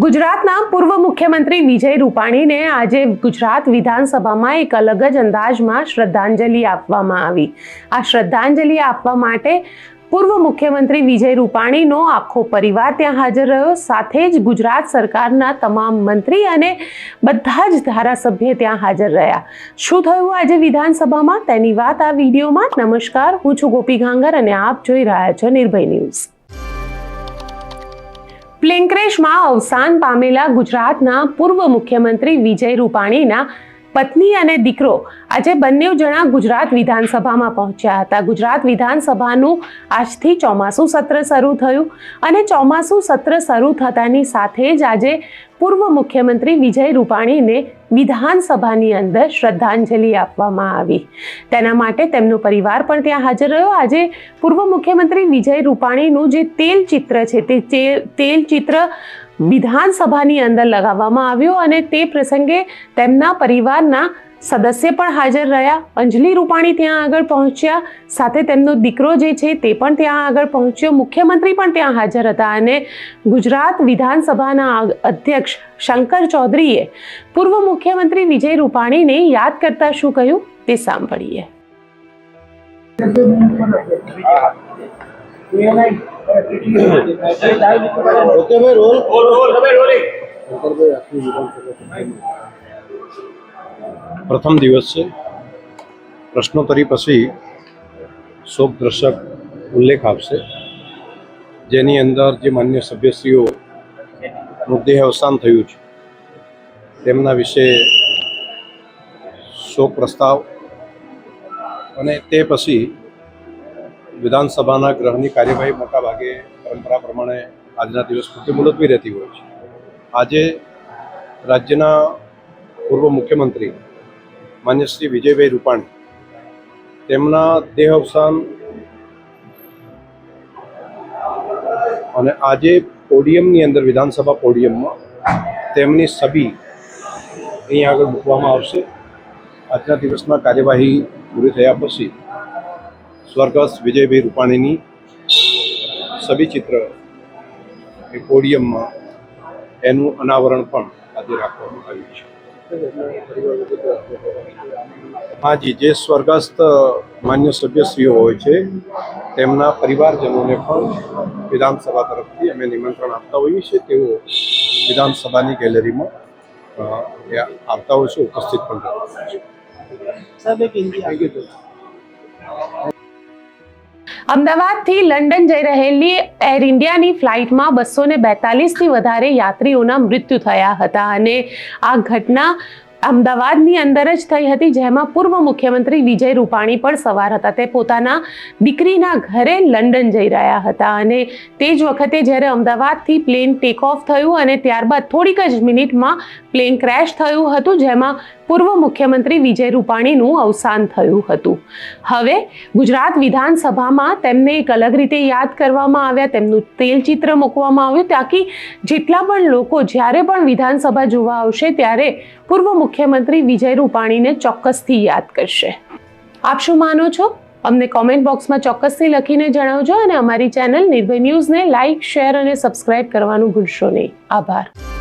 ગુજરાતના પૂર્વ મુખ્યમંત્રી વિજય રૂપાણીને આજે ગુજરાત વિધાનસભામાં એક અલગ જ અંદાજમાં શ્રદ્ધાંજલિ આપવામાં આવી। આ શ્રદ્ધાંજલિ આપવા માટે પૂર્વ મુખ્યમંત્રી વિજય રૂપાણીનો આખો પરિવાર ત્યાં હાજર રહ્યો, સાથે જ ગુજરાત સરકારના તમામ મંત્રી અને બધા જ ધારાસભ્ય ત્યાં હાજર રહ્યા। શું થયું આજે વિધાનસભામાં તેની વાત આ વિડીયોમાં। નમસ્કાર, હું છું ગોપી ઘાંગર અને આપ જોઈ રહ્યા છો નિર્ભય ન્યૂઝ। પ્લેન ક્રેશમાં અવસાન પામેલા ગુજરાતના પૂર્વ મુખ્યમંત્રી વિજય રૂપાણીના પત્ની અને દીકરો આજે બંને જણા ગુજરાત વિધાનસભામાં પહોંચ્યા હતા। ગુજરાત વિધાનસભાનું આજથી ચોમાસું સત્ર શરૂ થયું અને ચોમાસું સત્ર શરૂ થતાની સાથે જ આજે પૂર્વ મુખ્યમંત્રી વિજય રૂપાણીને વિધાનસભાની અંદર શ્રદ્ધાંજલિ આપવામાં આવી। તેના માટે તેમનો પરિવાર પણ ત્યાં હાજર રહ્યો। આજે પૂર્વ મુખ્યમંત્રી વિજય રૂપાણીનું જે તેલચિત્ર છે તે તેલચિત્ર વિધાનસભાની અંદર લગાવવામાં આવ્યું અને તે પ્રસંગે તેમના પરિવારના સદસ્ય પણ હાજર રહ્યા। અંજલિ રૂપાણી ત્યાં આગળ પહોંચ્યા, સાથે તેમનો દીકરો જે છે તે પણ ત્યાં આગળ પહોંચ્યો, મુખ્યમંત્રી પણ ત્યાં હાજર હતા અને ગુજરાત વિધાનસભાના અધ્યક્ષ શંકર ચૌધરીએ પૂર્વ મુખ્યમંત્રી વિજય રૂપાણીને યાદ કરતા શું કહ્યું તે સાંભળીએ। પ્રથમ દિવસ છે, પ્રશ્નોત્તરી પછી શોક દર્શક ઉલ્લેખ આપશે, જેની અંદર જે માન્ય સભ્યશ્રીઓનું દેહ અવસાન થયું છે તેમના વિશે શોક પ્રસ્તાવ અને તે પછી વિધાનસભાના ગૃહની કાર્યવાહી મોટા ભાગે પરંપરા પ્રમાણે આજના દિવસ પૂરતી મુલતવી રહેતી હોય છે। આજે રાજ્યના પૂર્વ મુખ્યમંત્રી માન્ય શ્રી વિજયભાઈ રૂપાણી તેમના દેહ અવસાન અને આજે પોડિયમની અંદર વિધાનસભા પોડિયમમાં તેમની છબી અહીં આગળ મૂકવામાં આવશે। આજના દિવસમાં કાર્યવાહી પૂરી થયા પછી સ્વર્ગસ્થ વિજયભાઈ રૂપાણીની છબી ચિત્ર એ પોડિયમમાં એનું અનાવરણ પણ આજે રાખવામાં આવ્યું છે। હાજી, જે સ્વર્ગસ્થ માન્ય સભ્યશ્રીઓ હોય છે તેમના પરિવારજનોને પણ વિધાનસભા તરફથી અમે નિમંત્રણ આપતા હોઈએ છીએ। તેઓ વિધાનસભાની ગેલેરીમાં આવતા હોય છે, ઉપસ્થિત પણ રહેતા હોય છે। અમદાવાદથી લંડન જઈ રહેલી એર ઇન્ડિયાની ફ્લાઇટમાં 242થી વધારે યાત્રીઓના મૃત્યુ થયા હતા અને આ ઘટના અમદાવાદની અંદર જ થઈ હતી, જેમાં પૂર્વ મુખ્યમંત્રી વિજય રૂપાણી પણ સવાર હતા। તે પોતાના દીકરીના ઘરે લંડન જઈ રહ્યા હતા અને તે જ વખતે જ્યારે અમદાવાદથી પ્લેન ટેક ઓફ થયું અને ત્યારબાદ થોડીક જ મિનિટમાં પ્લેન ક્રેશ થયું હતું, જેમાં પૂર્વ મુખ્યમંત્રી વિજય રૂપાણીનું અવસાન થયું હતું। હવે ગુજરાત વિધાનસભામાં તેમને એક અલગ રીતે યાદ કરવામાં આવ્યા, તેમનું તેલચિત્ર મૂકવામાં આવ્યું, તાકી જેટલા પણ લોકો જ્યારે પણ વિધાનસભા જોવા આવશે ત્યારે પૂર્વ મુખ્યમંત્રી વિજય રૂપાણીને ચોક્કસથી યાદ કરશે। આપ શું માનો છો? અમને કોમેન્ટ બોક્સમાં ચોક્કસથી લખીને જણાવજો અને અમારી ચેનલ નિર્ભય ન્યૂઝને લાઇક, શેર અને સબસ્ક્રાઇબ કરવાનું ભૂલશો નહીં। આભાર।